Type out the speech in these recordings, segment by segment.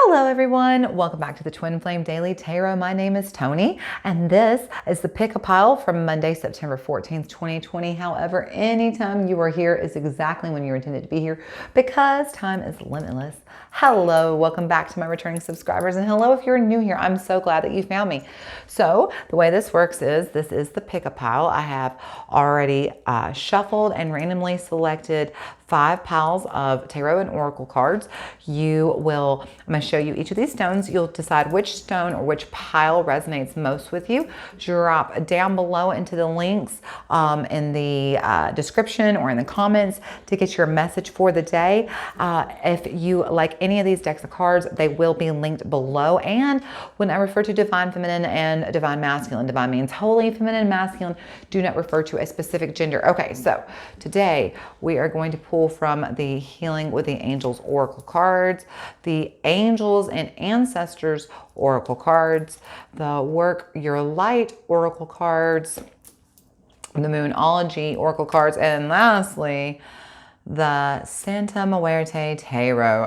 Hello everyone, welcome back to the Twin Flame Daily Tarot. My name is Tony and this is the pick a pile from Monday, September 14th, 2020. However, anytime you are here is exactly when you're intended to be here because time is limitless. Hello, welcome back to my returning subscribers, and hello if you're new here. I'm so glad that you found me. So the way this works is this is the pick a pile. I have already shuffled and randomly selected 5 piles of tarot and oracle cards. I'm going to show you each of these stones. You'll decide which stone or which pile resonates most with you. Drop down below into the links in the description or in the comments to get your message for the day. If you like any of these decks of cards, they will be linked below. And when I refer to divine feminine and divine masculine, divine means holy, feminine, masculine do not refer to a specific gender. Okay, so today we are going to pull from the Healing with the Angels oracle cards, the Angels and Ancestors oracle cards, the Work Your Light oracle cards, the Moonology oracle cards, and lastly, the Santa Muerte Tarot.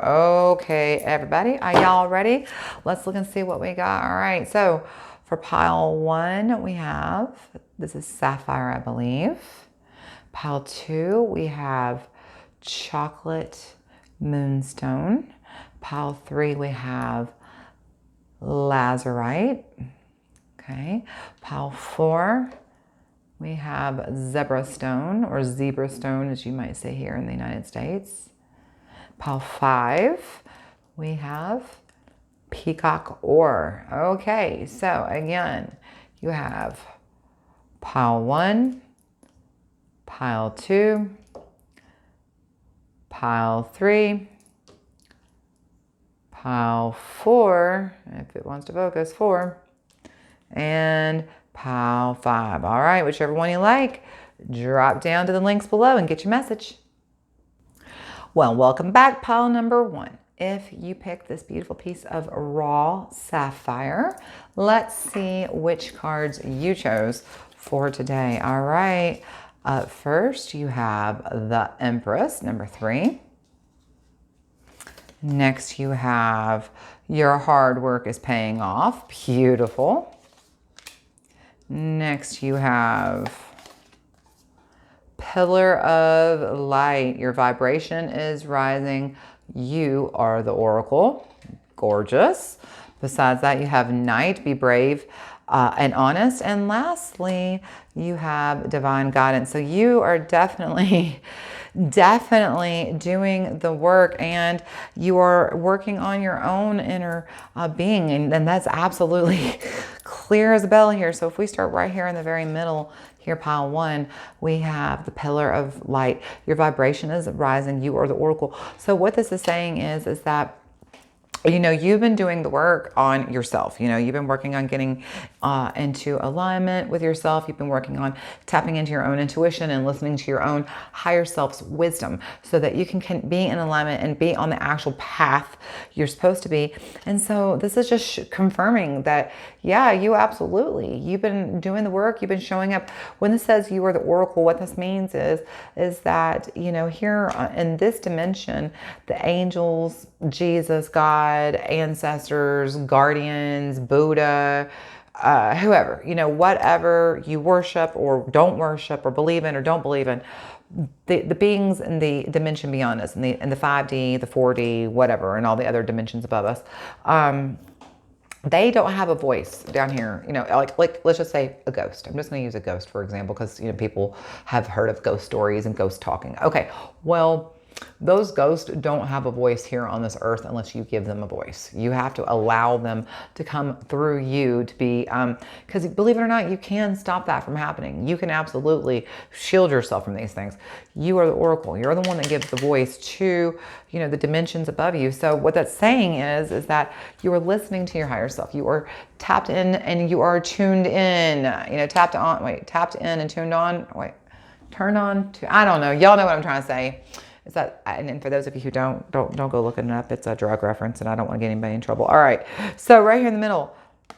Okay, everybody, are y'all ready? Let's look and see what we got. All right, so for pile 1, we have, this is Sapphire, I believe. Pile 2, we have Chocolate Moonstone. Pile 3, we have Lazurite. Okay. Pile 4, we have Zebra Stone, or Zebra Stone, as you might say here in the United States. Pile 5, we have Peacock Ore. Okay, so again, you have pile 1, pile 2, pile 3, pile 4, if it wants to focus, 4, and pile 5. All right, whichever one you like, drop down to the links below and get your message. Well, welcome back, pile number 1. If you picked this beautiful piece of raw sapphire, let's see which cards you chose for today. All right. First, you have the Empress, number 3. Next, you have Your Hard Work is Paying Off. Beautiful. Next, you have Pillar of Light. Your vibration is rising. You are the Oracle. Gorgeous. Besides that, you have Knight. Be brave and honest. And lastly, you have Divine Guidance. So you are definitely doing the work, and you are working on your own inner being. And that's absolutely clear as a bell here. So if we start right here in the very middle, here, pile 1, we have the Pillar of Light. Your vibration is rising. You are the Oracle. So what this is saying is that, you know, you've been doing the work on yourself. You know, you've been working on getting into alignment with yourself. You've been working on tapping into your own intuition and listening to your own higher self's wisdom so that you can be in alignment and be on the actual path you're supposed to be. And so this is just confirming that, yeah, you've been doing the work. You've been showing up. When this says you are the Oracle, what this means is that, you know, here in this dimension, the angels, Jesus, God, ancestors, guardians, Buddha, whoever, you know, whatever you worship or don't worship or believe in or don't believe in, the beings in the dimension beyond us, in the 5D, the 4D, whatever, and all the other dimensions above us, they don't have a voice down here, you know, like let's just say a ghost. I'm just going to use a ghost, for example, because, you know, people have heard of ghost stories and ghost talking. Okay, well, those ghosts don't have a voice here on this earth unless you give them a voice. You have to allow them to come through you to be, because believe it or not, you can stop that from happening. You can absolutely shield yourself from these things. You are the Oracle. You're the one that gives the voice to, you know, the dimensions above you. So what that's saying is that you are listening to your higher self. You are tapped in and you are tuned in, you know, tapped in and tuned on, turned on to, I don't know. Y'all know what I'm trying to say. Is that, and for those of you who don't go looking it up. It's a drug reference and I don't want to get anybody in trouble. All right. So right here in the middle,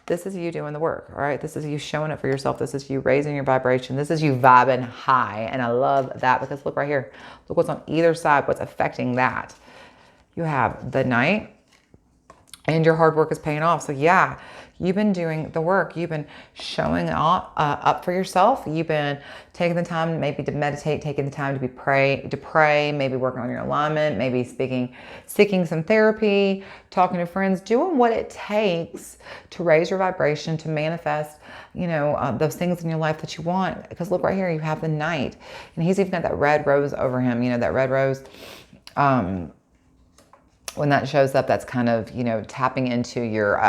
this is you doing the work. All right. This is you showing up for yourself. This is you raising your vibration. This is you vibing high. And I love that because look right here. Look what's on either side. What's affecting that. You have the Knight. and your hard work is paying off. So yeah, you've been doing the work. You've been showing up for yourself. You've been taking the time maybe to meditate, taking the time to pray, maybe working on your alignment, maybe seeking some therapy, talking to friends, doing what it takes to raise your vibration, to manifest, those things in your life that you want. Because look right here, you have the Knight, and he's even got that red rose over him. That red rose. When that shows up, that's kind of, tapping into your,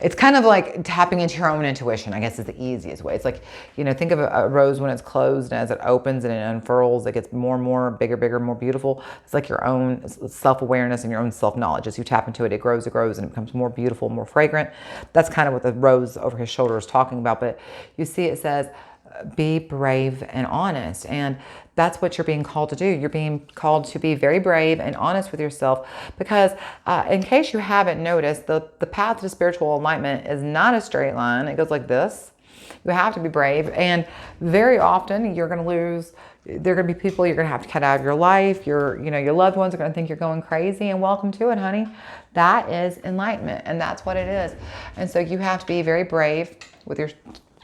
it's kind of like tapping into your own intuition, I guess is the easiest way. It's like, think of a rose when it's closed, and as it opens and it unfurls, it gets more and more bigger, more beautiful. It's like your own self-awareness and your own self-knowledge. As you tap into it, it grows, and it becomes more beautiful, more fragrant. That's kind of what the rose over his shoulder is talking about. But you see, it says, be brave and honest. And that's what you're being called to do. You're being called to be very brave and honest with yourself, because in case you haven't noticed, the path to spiritual enlightenment is not a straight line. It goes like this. You have to be brave, and very often you're going to lose. There are going to be people you're going to have to cut out of your life. Your loved ones are going to think you're going crazy, and welcome to it, honey. That is enlightenment, and that's what it is. And so you have to be very brave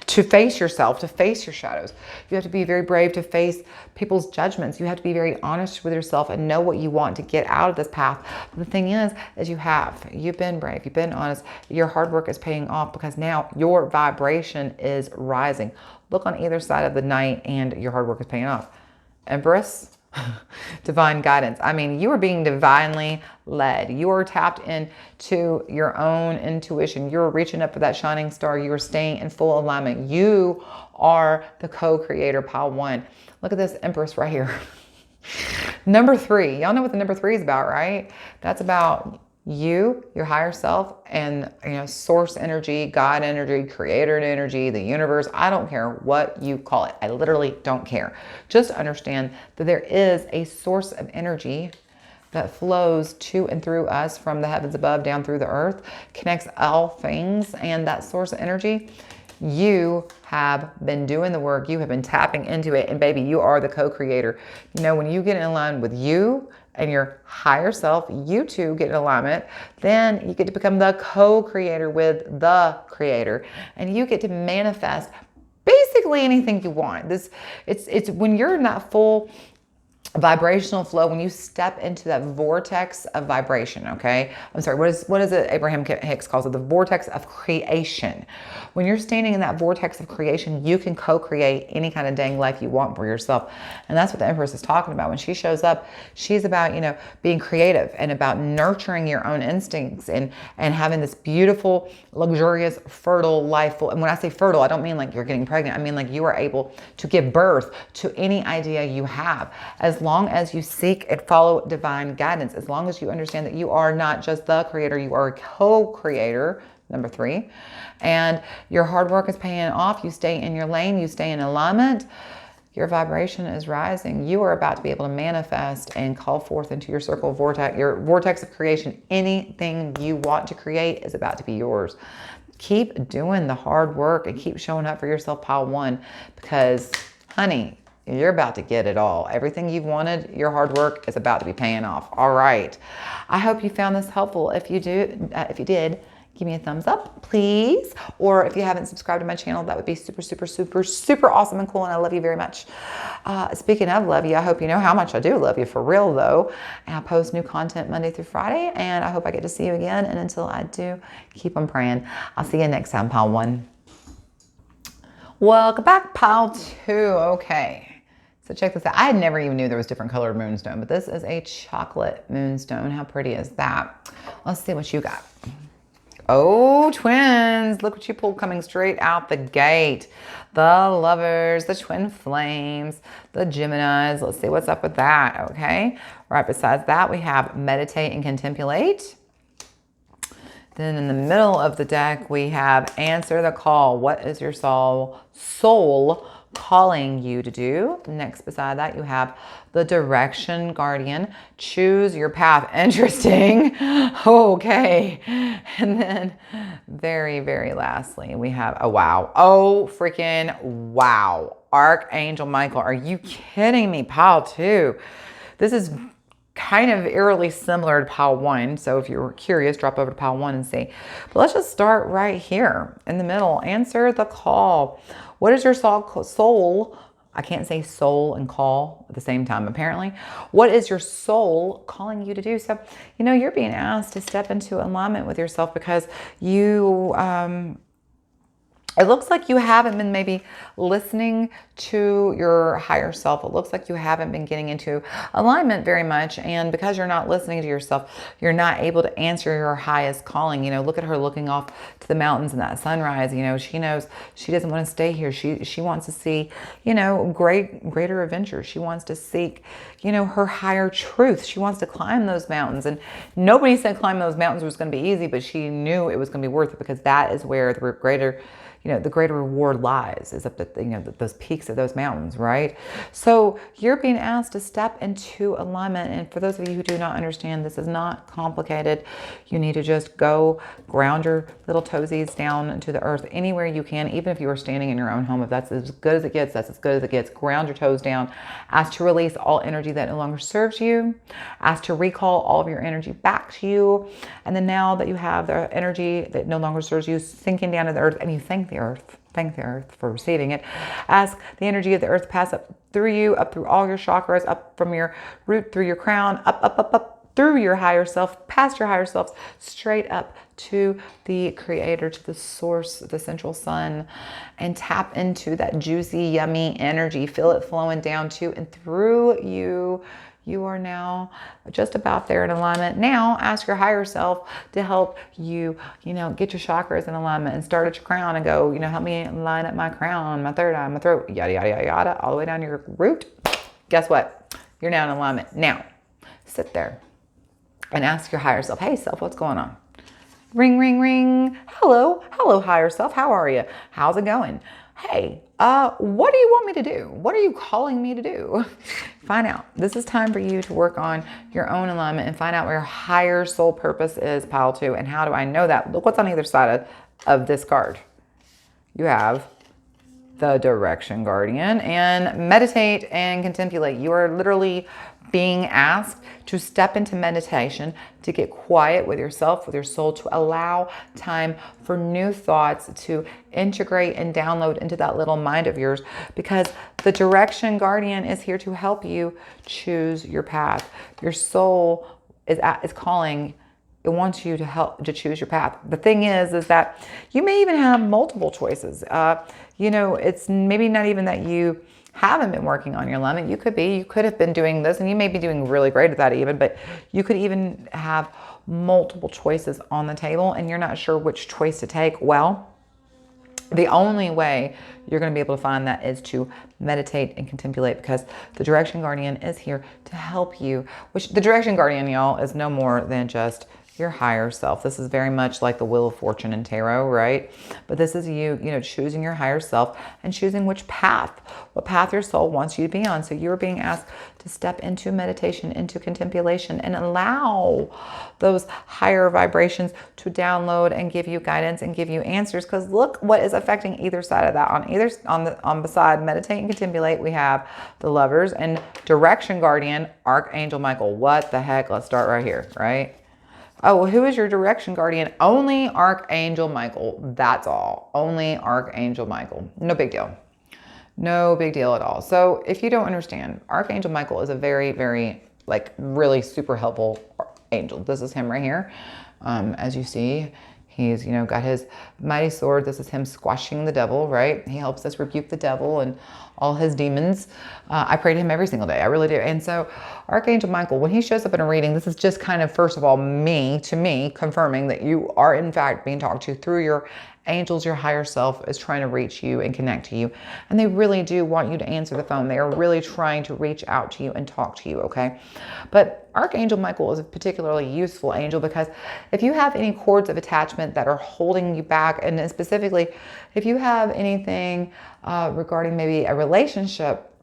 to face yourself, to face your shadows. You have to be very brave to face people's judgments. You have to be very honest with yourself and know what you want to get out of this path. But the thing is you've been brave, you've been honest, your hard work is paying off, because now your vibration is rising. Look on either side of the Knight, and your hard work is paying off. Empress, divine guidance. I mean, you are being divinely led. You are tapped into your own intuition. You're reaching up for that shining star. You are staying in full alignment. You are the co-creator, pile 1. Look at this Empress right here. Number 3. Y'all know what the number 3 is about, right? That's about you, your higher self, and source energy, God energy, creator energy, the universe. I don't care what you call it. I literally don't care. Just understand that there is a source of energy that flows to and through us from the heavens above down through the earth, connects all things. And that source of energy, you have been doing the work. You have been tapping into it. And baby, you are the co-creator. When you get in line with you and your higher self, you two get in alignment, then you get to become the co-creator with the creator, and you get to manifest basically anything you want. It's when you're in that full vibrational flow, when you step into that vortex of vibration, okay? I'm sorry, what is it Abraham Hicks calls it? The vortex of creation. When you're standing in that vortex of creation, you can co-create any kind of dang life you want for yourself. And that's what the Empress is talking about. When she shows up, she's about, being creative and about nurturing your own instincts and having this beautiful, luxurious, fertile life. And when I say fertile, I don't mean like you're getting pregnant. I mean like you are able to give birth to any idea you have, as long as you seek and follow divine guidance, as long as you understand that you are not just the creator, you are a co-creator, number 3, and your hard work is paying off. You stay in your lane, you stay in alignment, your vibration is rising. You are about to be able to manifest and call forth into your circle of vortex, your vortex of creation. Anything you want to create is about to be yours. Keep doing the hard work and keep showing up for yourself, pile 1, because honey, you're about to get it all. Everything you've wanted, your hard work is about to be paying off. All right. I hope you found this helpful. If you did, give me a thumbs up, please. Or if you haven't subscribed to my channel, that would be super, super, super, super awesome and cool. And I love you very much. Speaking of love you, I hope you know how much I do love you for real though. And I post new content Monday through Friday, and I hope I get to see you again. And until I do, keep on praying. I'll see you next time, pile 1. Welcome back, pile 2. Okay. So check this out. I never even knew there was different colored moonstone, but this is a chocolate moonstone. How pretty is that? Let's see what you got. Oh, twins, look what you pulled coming straight out the gate. The lovers, the twin flames, the Geminis. Let's see what's up with that, okay? Right besides that, we have meditate and contemplate. Then in the middle of the deck, we have answer the call. What is your soul calling you to do? Next beside that, you have the direction guardian. Choose your path. Interesting. Okay. And then very, very lastly, we have, oh, wow. Oh, freaking wow. Archangel Michael. Are you kidding me? Pile 2. This is kind of eerily similar to pile 1. So if you're curious, drop over to pile 1 and see. But let's just start right here in the middle. Answer the call. What is your soul? I can't say soul and call at the same time, apparently. What is your soul calling you to do? So, you're being asked to step into alignment with yourself because you, it looks like you haven't been maybe listening to your higher self. It looks like you haven't been getting into alignment very much. And because you're not listening to yourself, you're not able to answer your highest calling. Look at her looking off to the mountains and that sunrise. She knows she doesn't want to stay here. She wants to see, greater adventures. She wants to seek, her higher truth. She wants to climb those mountains. And nobody said climb those mountains was going to be easy, but she knew it was going to be worth it because that is where the greater reward lies, is up those peaks of those mountains, right? So you're being asked to step into alignment. And for those of you who do not understand, this is not complicated. You need to just go ground your little toesies down into the earth anywhere you can, even if you are standing in your own home. If that's as good as it gets, that's as good as it gets. Ground your toes down. Ask to release all energy that no longer serves you. Ask to recall all of your energy back to you. And then now that you have the energy that no longer serves you sinking down to the earth, and you thank the earth for receiving it. Ask the energy of the earth to pass up through you, up through all your chakras, up from your root, through your crown, up through your higher self, past your higher selves, straight up to the creator, to the source, the central sun, and tap into that juicy, yummy energy. Feel it flowing down to and through you. You are now just about there in alignment. Now ask your higher self to help you, get your chakras in alignment and start at your crown and go, help me line up my crown, my third eye, my throat, yada, yada, yada, yada, all the way down your root. Guess what? You're now in alignment. Now, sit there and ask your higher self, hey, self, what's going on? Ring, ring, ring. Hello, higher self. How are you? How's it going? Hey, what do you want me to do? What are you calling me to do? Find out. This is time for you to work on your own alignment and find out where your higher soul purpose is, pile 2. And how do I know that? Look what's on either side of this card. You have the direction guardian and meditate and contemplate. You are literally being asked to step into meditation, to get quiet with yourself, with your soul, to allow time for new thoughts to integrate and download into that little mind of yours, because the direction guardian is here to help you choose your path. Your soul is calling. It wants you to help to choose your path. The thing is that you may even have multiple choices. It's maybe not even that you haven't been working on your alignment. You could have been doing this, and you may be doing really great at that even, but you could even have multiple choices on the table and you're not sure which choice to take. Well, the only way you're going to be able to find that is to meditate and contemplate, because the direction guardian is here to help you, which the direction guardian, y'all, is no more than just your higher self. This is very much like the Wheel of Fortune in tarot, right? But this is you, choosing your higher self and choosing what path your soul wants you to be on. So you're being asked to step into meditation, into contemplation, and allow those higher vibrations to download and give you guidance and give you answers. Because look what is affecting either side of that. On beside meditate and contemplate, we have the Lovers and direction guardian, Archangel Michael. What the heck? Let's start right here, right? Oh, who is your direction guardian? Only Archangel Michael. That's all. Only Archangel Michael. No big deal. No big deal at all. So if you don't understand, Archangel Michael is a very, very, really super helpful angel. This is him right here. As you see, he's, got his mighty sword. This is him squashing the devil, right? He helps us rebuke the devil and all his demons. I pray to him every single day. I really do. And so Archangel Michael, when he shows up in a reading, this is just kind of, first of all, me confirming that you are in fact being talked to through your angels. Your higher self is trying to reach you and connect to you. And they really do want you to answer the phone. They are really trying to reach out to you and talk to you, okay? But Archangel Michael is a particularly useful angel because if you have any cords of attachment that are holding you back, and specifically if you have anything regarding maybe a relationship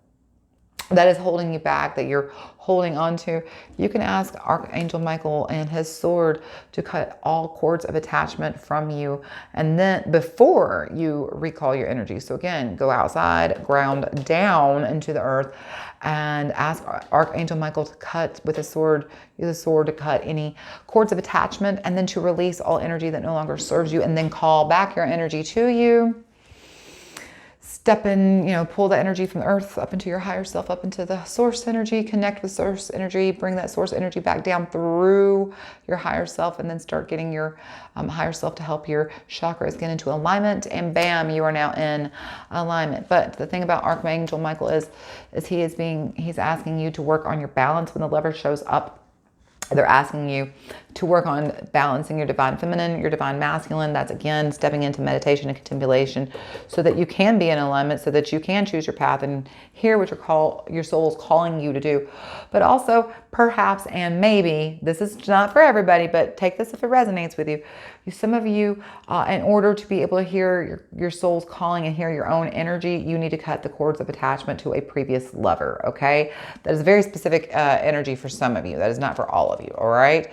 that is holding you back, that you're holding on to, you can ask Archangel Michael and his sword to cut all cords of attachment from you. And then before you recall your energy. So again, go outside, ground down into the earth, and ask Archangel Michael to cut with a sword, use a sword to cut any cords of attachment, and then to release all energy that no longer serves you, and then call back your energy to you. Step in, pull the energy from the earth up into your higher self, up into the source energy, connect with source energy, bring that source energy back down through your higher self, and then start getting your higher self to help your chakras get into alignment, and bam, you are now in alignment. But the thing about Archangel Michael is he's asking you to work on your balance when the lever shows up. They're asking you to work on balancing your divine feminine, your divine masculine. That's again stepping into meditation and contemplation so that you can be in alignment, so that you can choose your path and hear what your soul is calling you to do. But also perhaps, and maybe, this is not for everybody, but take this if it resonates with you. Some of you, in order to be able to hear your soul's calling and hear your own energy, you need to cut the cords of attachment to a previous lover, okay? That is very specific energy for some of you. That is not for all of you, all right?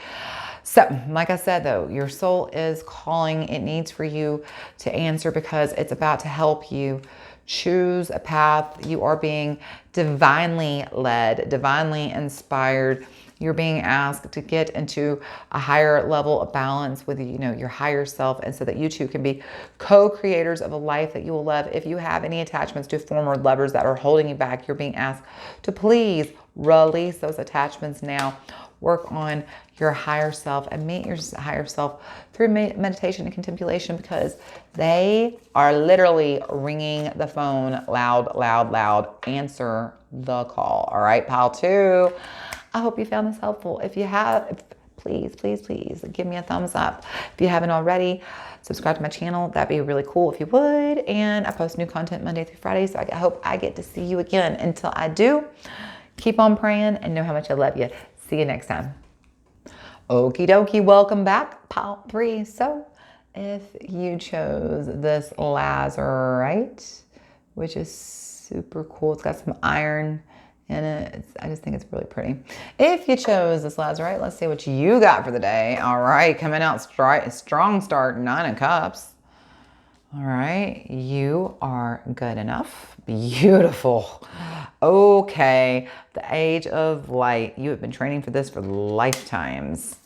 So, like I said, though, your soul is calling. It needs for you to answer because it's about to help you choose a path. You are being divinely led, divinely inspired. You're being asked to get into a higher level of balance with, your higher self, and so that you two can be co-creators of a life that you will love. If you have any attachments to former lovers that are holding you back, you're being asked to please release those attachments now. Work on your higher self and meet your higher self through meditation and contemplation, because they are literally ringing the phone loud, loud, loud. Answer the call. All right, pile 2. I hope you found this helpful. If you have, please, please, please give me a thumbs up. If you haven't already, subscribe to my channel. That'd be really cool if you would. And I post new content Monday through Friday, so I hope I get to see you again. Until I do, keep on praying and know how much I love you. See you next time. Okie dokie, welcome back, pile 3. So if you chose this lazurite, which is super cool, it's got some iron in it. I just think it's really pretty. If you chose this lazurite, let's see what you got for the day. All right, coming out strong start, 9 of Cups. All right, you are good enough. Beautiful. Okay, the Age of Light. You have been training for this for lifetimes.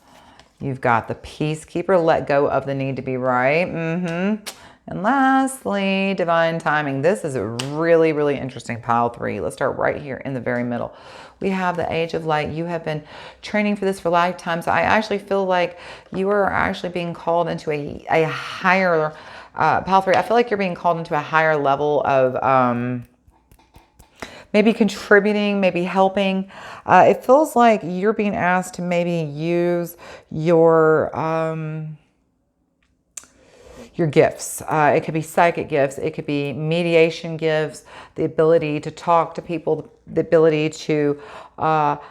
You've got the Peacekeeper. Let go of the need to be right. And lastly, Divine Timing. This is a really, really interesting pile 3. Let's start right here in the very middle. We have the Age of Light. You have been training for this for lifetimes. So I actually feel like you are actually being called into a higher pile 3. I feel like you're being called into a higher level of maybe contributing, maybe helping. It feels like you're being asked to maybe use your gifts. It could be psychic gifts. It could be mediation gifts, the ability to talk to people, the ability to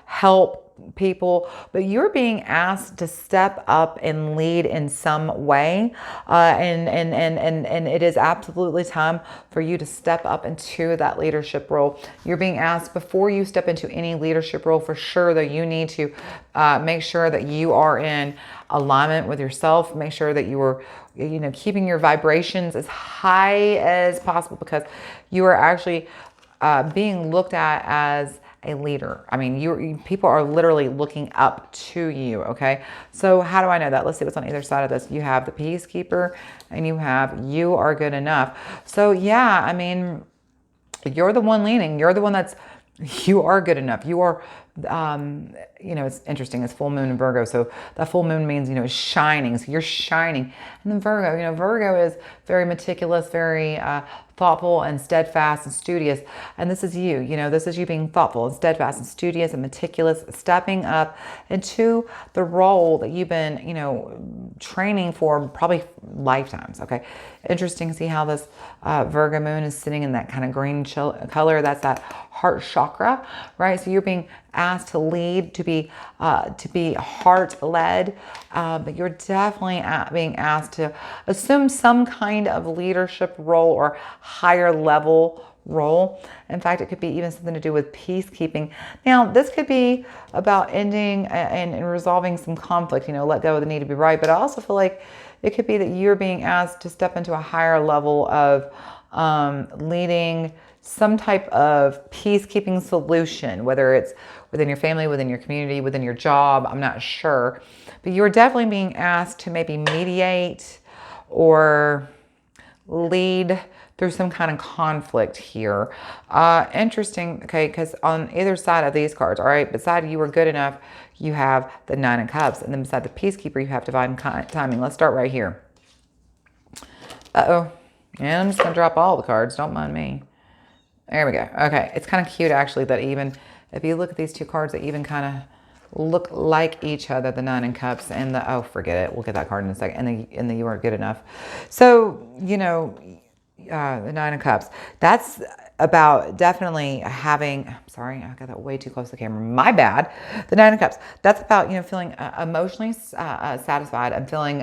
help people, but you're being asked to step up and lead in some way, and it is absolutely time for you to step up into that leadership role. You're being asked, before you step into any leadership role, for sure that you need to make sure that you are in alignment with yourself. Make sure that you are keeping your vibrations as high as possible, because you are actually being looked at as a leader. I mean, people are literally looking up to you, okay? So how do I know that? Let's see what's on either side of this. You have the Peacekeeper and you have you are good enough. So yeah, I mean, you're the one leading. You're the one you are good enough. You are, it's interesting. It's full moon in Virgo. So that full moon means, it's shining. So you're shining. And then Virgo is very meticulous, very thoughtful and steadfast and studious. And this is you, this is you being thoughtful and steadfast and studious and meticulous, stepping up into the role that you've been, training for probably lifetimes. Okay. Interesting to see how this Virgo moon is sitting in that kind of green color. That's that heart chakra, right? So you're being asked to lead, to be heart-led, but you're definitely being asked to assume some kind of leadership role or higher level role. In fact, it could be even something to do with peacekeeping. Now, this could be about ending and resolving some conflict, let go of the need to be right. But I also feel like it could be that you're being asked to step into a higher level of leading some type of peacekeeping solution, whether it's within your family, within your community, within your job, I'm not sure. But you're definitely being asked to maybe mediate or lead through some kind of conflict here. Interesting, okay, because on either side of these cards, all right, beside you were good enough, you have the Nine of Cups, and then beside the Peacekeeper, you have divine timing. Let's start right here. Uh-oh. And I'm just going to drop all the cards. Don't mind me. There we go. Okay, it's kind of cute, actually, that even if you look at these two cards, they even kind of look like each other, the Nine of Cups and the, oh, forget it. We'll get that card in a second. And the you weren't good enough. So, the Nine of Cups, that's about definitely having, I'm sorry, I got that way too close to the camera. My bad. The Nine of Cups, that's about, feeling emotionally satisfied. I'm feeling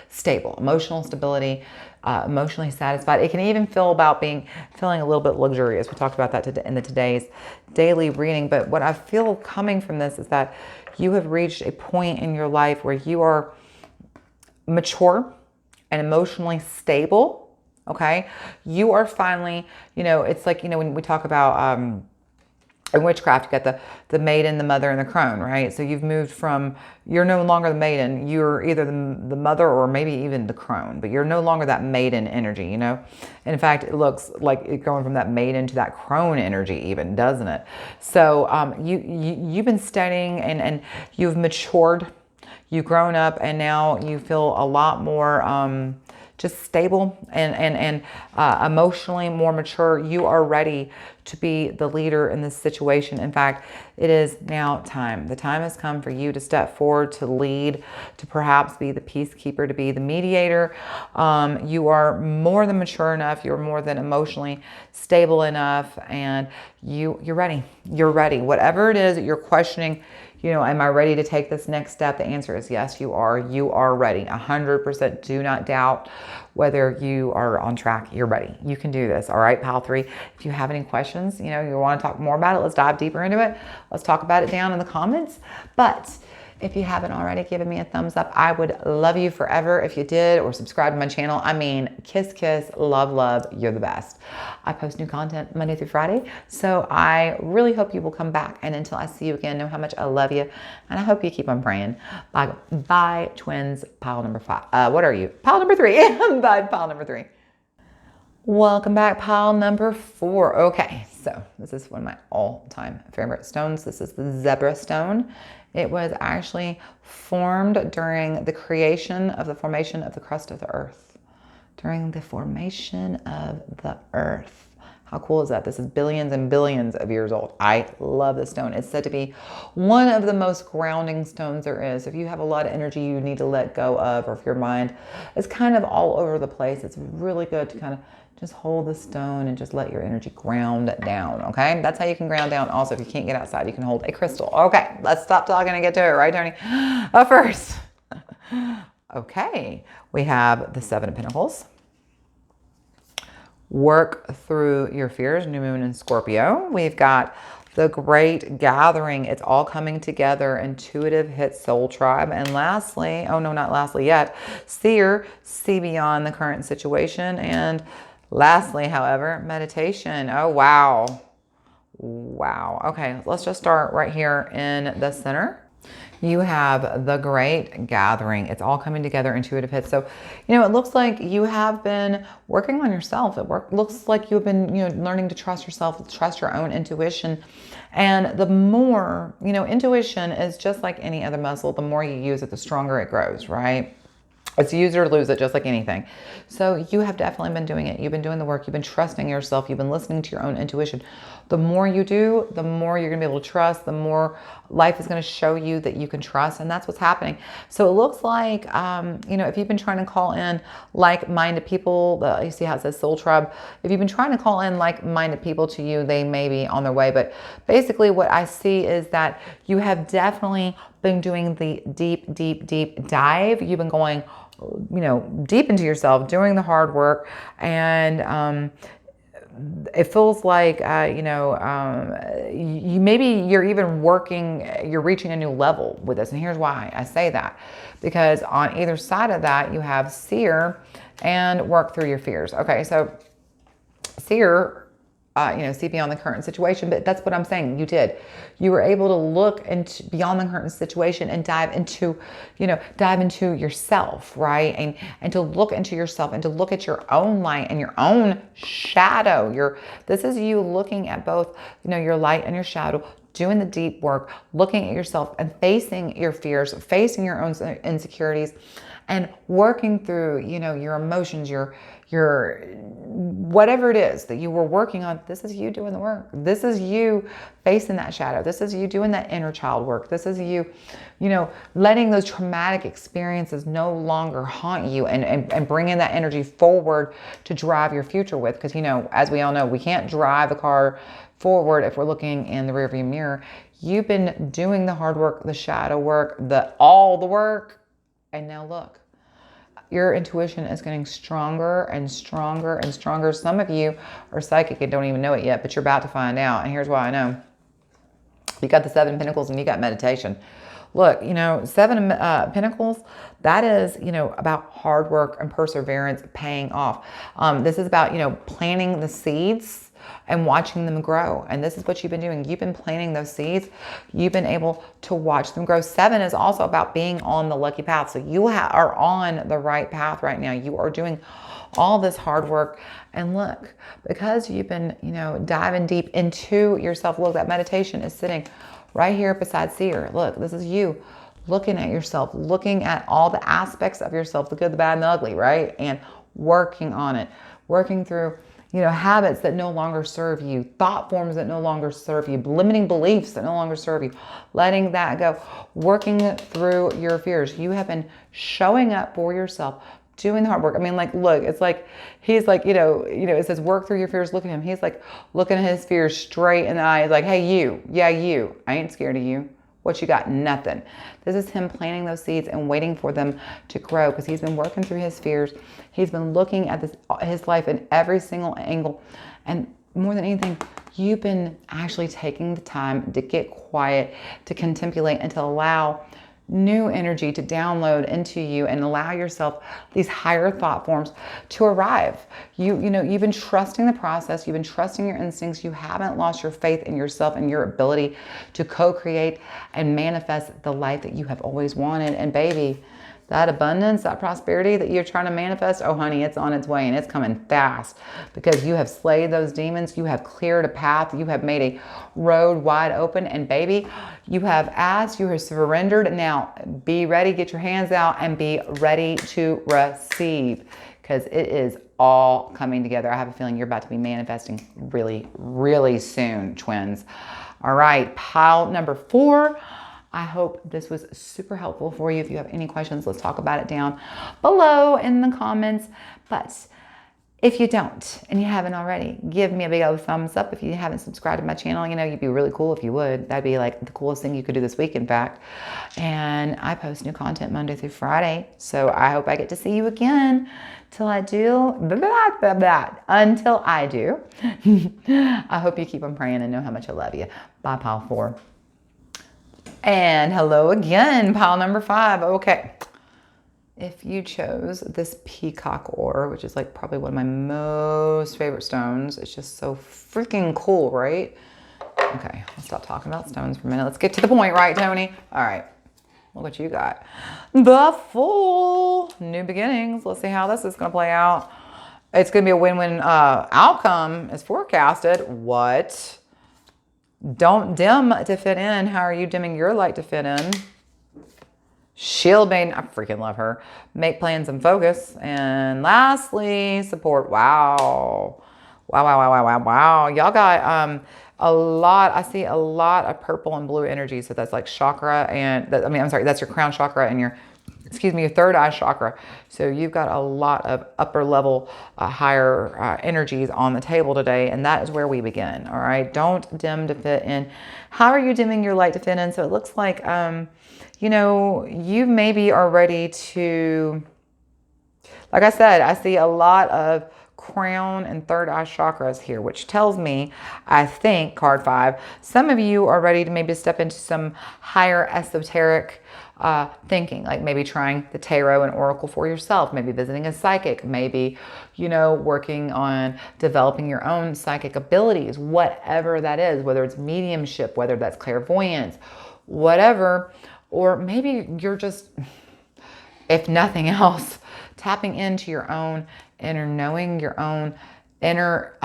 stable, emotional stability, emotionally satisfied. It can even feel about feeling a little bit luxurious. We talked about that in today's daily reading. But what I feel coming from this is that you have reached a point in your life where you are mature and emotionally stable. Okay. You are finally, it's like, when we talk about, in witchcraft, you got the maiden, the mother, and the crone, right? So you've moved from, you're no longer the maiden, you're either the mother or maybe even the crone, but you're no longer that maiden energy, And in fact, it looks like it's going from that maiden to that crone energy even, doesn't it? So you've been studying and you've matured, you've grown up, and now you feel a lot more just stable and emotionally more mature. You are ready to be the leader in this situation. In fact, it is now time. The time has come for you to step forward, to lead, to perhaps be the peacekeeper, to be the mediator. You are more than mature enough. You're more than emotionally stable enough, and you're ready. You're ready. Whatever it is that you're questioning, am I ready to take this next step? The answer is yes, you are. You are ready. 100%. Do not doubt whether you are on track. You're ready. You can do this. All right, pile 3. If you have any questions, you want to talk more about it, let's dive deeper into it. Let's talk about it down in the comments. But if you haven't already given me a thumbs up, I would love you forever if you did, or subscribe to my channel. I mean, kiss, kiss, love, love. You're the best. I post new content Monday through Friday, so I really hope you will come back. And until I see you again, know how much I love you, and I hope you keep on praying. Bye, bye, twins. Pile number 5. What are you? Pile number 3. Bye, pile number 3. Welcome back, pile number 4. Okay, so this is one of my all-time favorite stones. This is the zebra stone. It was actually formed during the formation of the crust of the earth. During the formation of the earth. How cool is that? This is billions and billions of years old. I love this stone. It's said to be one of the most grounding stones there is. If you have a lot of energy you need to let go of, or if your mind is kind of all over the place, it's really good to kind of just hold the stone and just let your energy ground down, okay? That's how you can ground down. Also, if you can't get outside, you can hold a crystal. Okay, let's stop talking and get to it, right, Tony? First, okay, we have the 7 of Pentacles. Work through your fears, new moon in Scorpio. We've got the Great Gathering. It's all coming together. Intuitive hit soul tribe. And lastly, oh no, not lastly yet, seer, see beyond the current situation. And lastly, however, meditation. Oh, wow. Wow. Okay, let's just start right here in the center. You have the Great Gathering. It's all coming together, intuitive hits. So, it looks like you have been working on yourself. Looks like you've been, learning to trust yourself, trust your own intuition. And the more, intuition is just like any other muscle. The more you use it, the stronger it grows, right? It's use it or lose it, just like anything. So you have definitely been doing it. You've been doing the work. You've been trusting yourself. You've been listening to your own intuition. The more you do, the more you're going to be able to trust, the more life is going to show you that you can trust. And that's what's happening. So it looks like, if you've been trying to call in like-minded people, you see how it says soul tribe. If you've been trying to call in like-minded people to you, they may be on their way. But basically what I see is that you have definitely been doing the deep, deep, deep dive. You've been going, deep into yourself, doing the hard work, and it feels like, maybe you're even you're reaching a new level with this. And here's why I say that. Because on either side of that, you have seer and work through your fears. Okay, so seer, see beyond the current situation, but that's what I'm saying. You did. You were able to look into beyond the current situation and dive into yourself, right? And to look into yourself and to look at your own light and your own shadow. This is you looking at both, your light and your shadow, doing the deep work, looking at yourself and facing your fears, facing your own insecurities, and working through, your emotions, your whatever it is that you were working on. This is you doing the work. This is you facing that shadow. This is you doing that inner child work. This is you, letting those traumatic experiences no longer haunt you and bringing that energy forward to drive your future with. Because, as we all know, we can't drive the car forward if we're looking in the rearview mirror. You've been doing the hard work, the shadow work, all the work, and now look. Your intuition is getting stronger and stronger and stronger. Some of you are psychic and don't even know it yet, but you're about to find out. And here's why I know. You got the 7 Pentacles and you got meditation. Look, 7 Pentacles, that is, about hard work and perseverance paying off. This is about, planting the seeds and watching them grow. And this is what you've been doing. You've been planting those seeds. You've been able to watch them grow. 7 is also about being on the lucky path. So you are on the right path right now. You are doing all this hard work. And look, because you've been, diving deep into yourself. Look, that meditation is sitting right here beside seer. Look, this is you looking at yourself, looking at all the aspects of yourself, the good, the bad, and the ugly, right? And working on it, working through habits that no longer serve you, thought forms that no longer serve you, limiting beliefs that no longer serve you, letting that go, working through your fears. You have been showing up for yourself, doing the hard work. I mean, look, it's like, he's like, it says work through your fears. Look at him. He's like looking at his fears straight in the eye. He's like, hey, you, I ain't scared of you. What you got? Nothing. This is him planting those seeds and waiting for them to grow, because he's been working through his fears. He's been looking at his life in every single angle. And more than anything, you've been actually taking the time to get quiet, to contemplate, and to allow new energy to download into you and allow yourself these higher thought forms to arrive. You've been trusting the process. You've been trusting your instincts. You haven't lost your faith in yourself and your ability to co-create and manifest the life that you have always wanted. And baby, that abundance, that prosperity that you're trying to manifest, oh honey, it's on its way, and it's coming fast, because you have slayed those demons. You have cleared a path. You have made a road wide open, and baby, you have asked, you have surrendered. Now be ready, get your hands out and be ready to receive, because it is all coming together. I have a feeling you're about to be manifesting really, really soon, twins. All right, pile number 4. I hope this was super helpful for you. If you have any questions, let's talk about it down below in the comments. But if you don't, and you haven't already, give me a big old thumbs up. If you haven't subscribed to my channel, you'd be really cool if you would. That'd be like the coolest thing you could do this week, in fact. And I post new content Monday through Friday. So I hope I get to see you again. Till I do, until I do. I hope you keep on praying and know how much I love you. Bye, pile 4. And hello again, pile number 5. Okay. If you chose this peacock ore, which is like probably one of my most favorite stones, it's just so freaking cool, right? Okay, let's stop talking about stones for a minute. Let's get to the point, right, Tony? All right, look what you got. The Fool, new beginnings. Let's see how this is going to play out. It's going to be a win-win outcome is forecasted. What? Don't dim to fit in. How are you dimming your light to fit in? Shield maiden, I freaking love her. Make plans and focus. And lastly, support. Wow. Wow. Y'all got a lot. I see a lot of purple and blue energy. So that's like chakra and, that's your crown chakra and your third eye chakra. So you've got a lot of upper level, higher energies on the table today. And that is where we begin. All right. Don't dim to fit in. How are you dimming your light to fit in? So it looks like, you maybe are ready to, like I said, I see a lot of crown and third eye chakras here, which tells me, I think, card 5, some of you are ready to maybe step into some higher esoteric thinking, like maybe trying the tarot and oracle for yourself, maybe visiting a psychic, maybe, working on developing your own psychic abilities, whatever that is, whether it's mediumship, whether that's clairvoyance, whatever. Or maybe you're just, if nothing else, tapping into your own inner knowing, your own inner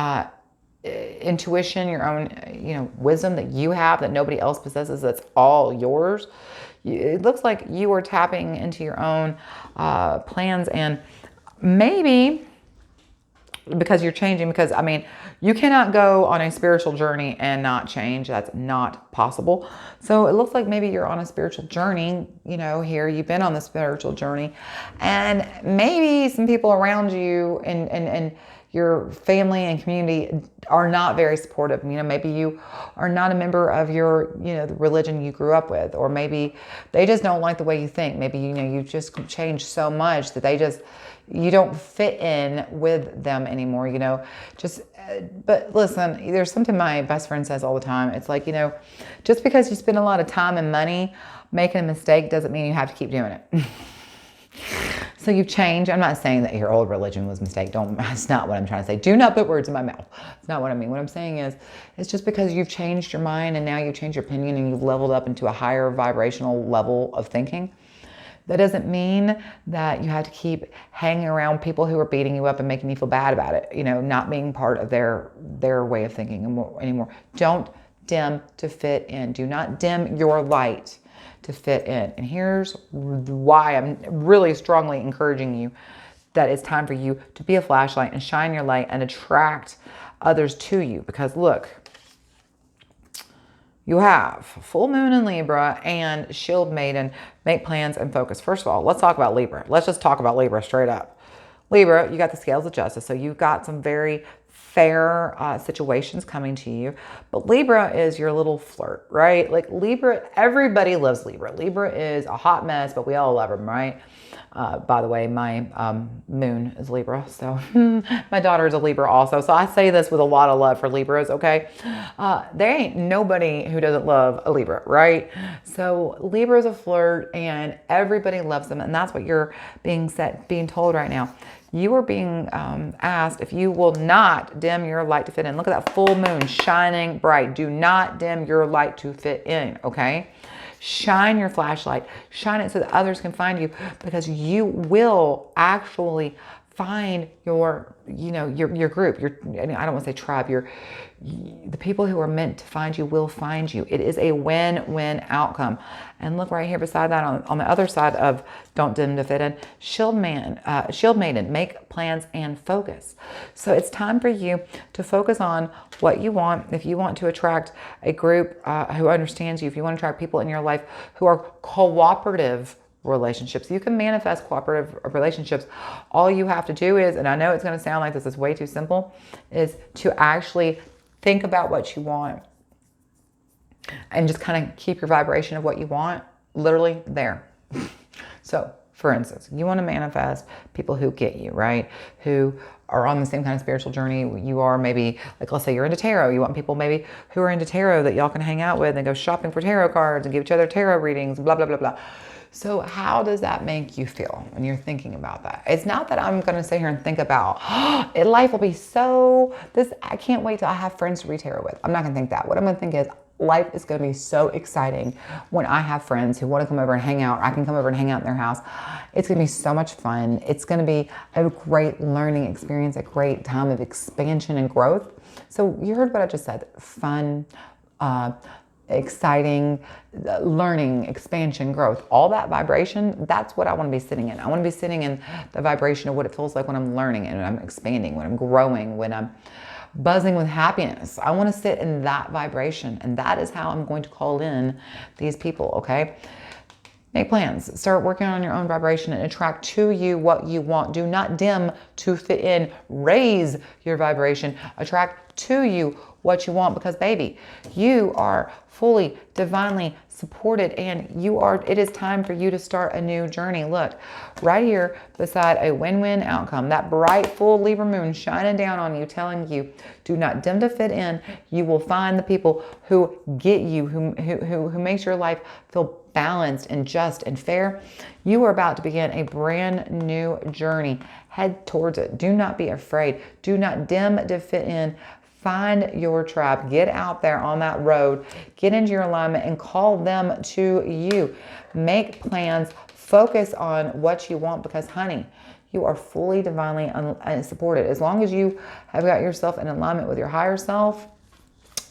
intuition, your own, wisdom that you have that nobody else possesses, that's all yours. It looks like you are tapping into your own plans, and maybe because you're changing, because you cannot go on a spiritual journey and not change. That's not possible. So it looks like maybe you're on a spiritual journey, here you've been on the spiritual journey, and maybe some people around you and your family and community are not very supportive. Maybe you are not a member of your, the religion you grew up with, or maybe they just don't like the way you think. Maybe, you've just changed so much that you don't fit in with them anymore, but listen, there's something my best friend says all the time. It's like, just because you spend a lot of time and money making a mistake doesn't mean you have to keep doing it. So you've changed. I'm not saying that your old religion was a mistake. That's not what I'm trying to say. Do not put words in my mouth. It's not what I mean. What I'm saying is, it's just because you've changed your mind and now you've changed your opinion and you've leveled up into a higher vibrational level of thinking. That doesn't mean that you have to keep hanging around people who are beating you up and making you feel bad about it, not being part of their way of thinking anymore. Don't dim to fit in. Do not dim your light to fit in. And here's why I'm really strongly encouraging you that it's time for you to be a flashlight and shine your light and attract others to you. Because look, you have full moon in Libra and shield maiden, make plans and focus. First of all, let's talk about Libra. Let's just talk about Libra straight up. Libra, you got the scales of justice. So you've got some very fair situations coming to you. But Libra is your little flirt, right? Like Libra, everybody loves Libra. Libra is a hot mess, but we all love them, right? By the way, my moon is Libra, so my daughter is a Libra also. So I say this with a lot of love for Libras, okay? There ain't nobody who doesn't love a Libra, right? So Libra is a flirt and everybody loves them. And that's what you're being told right now. You are being asked if you will not dim your light to fit in. Look at that full moon shining bright. Do not dim your light to fit in, okay? Shine your flashlight. Shine it so that others can find you, because you will actually find your group, I don't want to say tribe, the people who are meant to find you will find you. It is a win-win outcome. And look right here beside that on the other side of don't dim to fit in, shield maiden, make plans and focus. So it's time for you to focus on what you want. If you want to attract a group who understands you, if you want to attract people in your life who are cooperative relationships, you can manifest cooperative relationships. All you have to do is, and I know it's going to sound like this is way too simple, is to actually think about what you want and just kind of keep your vibration of what you want literally there. So for instance, you want to manifest people who get you, right? Who are on the same kind of spiritual journey you are. Maybe, like, let's say you're into tarot. You want people maybe who are into tarot that y'all can hang out with and go shopping for tarot cards and give each other tarot readings, blah, blah, blah, blah. So how does that make you feel when you're thinking about that? It's not that I'm going to sit here and think about, life will be I can't wait till I have friends to read tarot with. I'm not going to think that. What I'm going to think is, life is going to be so exciting when I have friends who want to come over and hang out. I can come over and hang out in their house. It's going to be so much fun. It's going to be a great learning experience, a great time of expansion and growth. So you heard what I just said. Fun, exciting, learning, expansion, growth, all that vibration, that's what I want to be sitting in. I want to be sitting in the vibration of what it feels like when I'm learning and when I'm expanding, when I'm growing, when I'm buzzing with happiness. I want to sit in that vibration, and that is how I'm going to call in these people, okay? Make plans. Start working on your own vibration and attract to you what you want. Do not dim to fit in. Raise your vibration. Attract to you what you want, because baby, you are fully divinely supported, and it is time for you to start a new journey. Look, right here beside a win-win outcome, that bright full Libra moon shining down on you, telling you, do not dim to fit in. You will find the people who get you, who makes your life feel balanced and just and fair. You are about to begin a brand new journey. Head towards it. Do not be afraid. Do not dim to fit in. Find your tribe. Get out there on that road. Get into your alignment and call them to you. Make plans. Focus on what you want, because, honey, you are fully divinely supported. As long as you have got yourself in alignment with your higher self,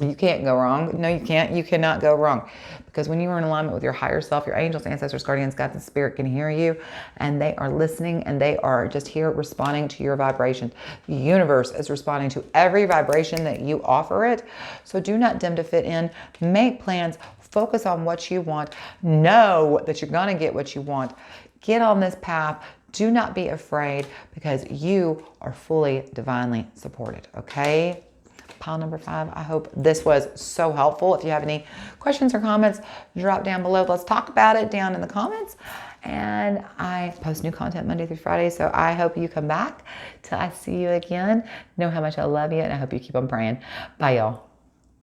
you can't go wrong. No, you can't. You cannot go wrong. Because when you are in alignment with your higher self, your angels, ancestors, guardians, guides, and spirit can hear you, and they are listening, and they are just here responding to your vibration. The universe is responding to every vibration that you offer it. So do not dim to fit in. Make plans. Focus on what you want. Know that you're going to get what you want. Get on this path. Do not be afraid, because you are fully divinely supported. Okay? Pile number 5. I hope this was so helpful. If you have any questions or comments, drop down below. Let's talk about it down in the comments. And I post new content Monday through Friday, so I hope you come back till I see you again. Know how much I love you, and I hope you keep on praying. Bye, y'all.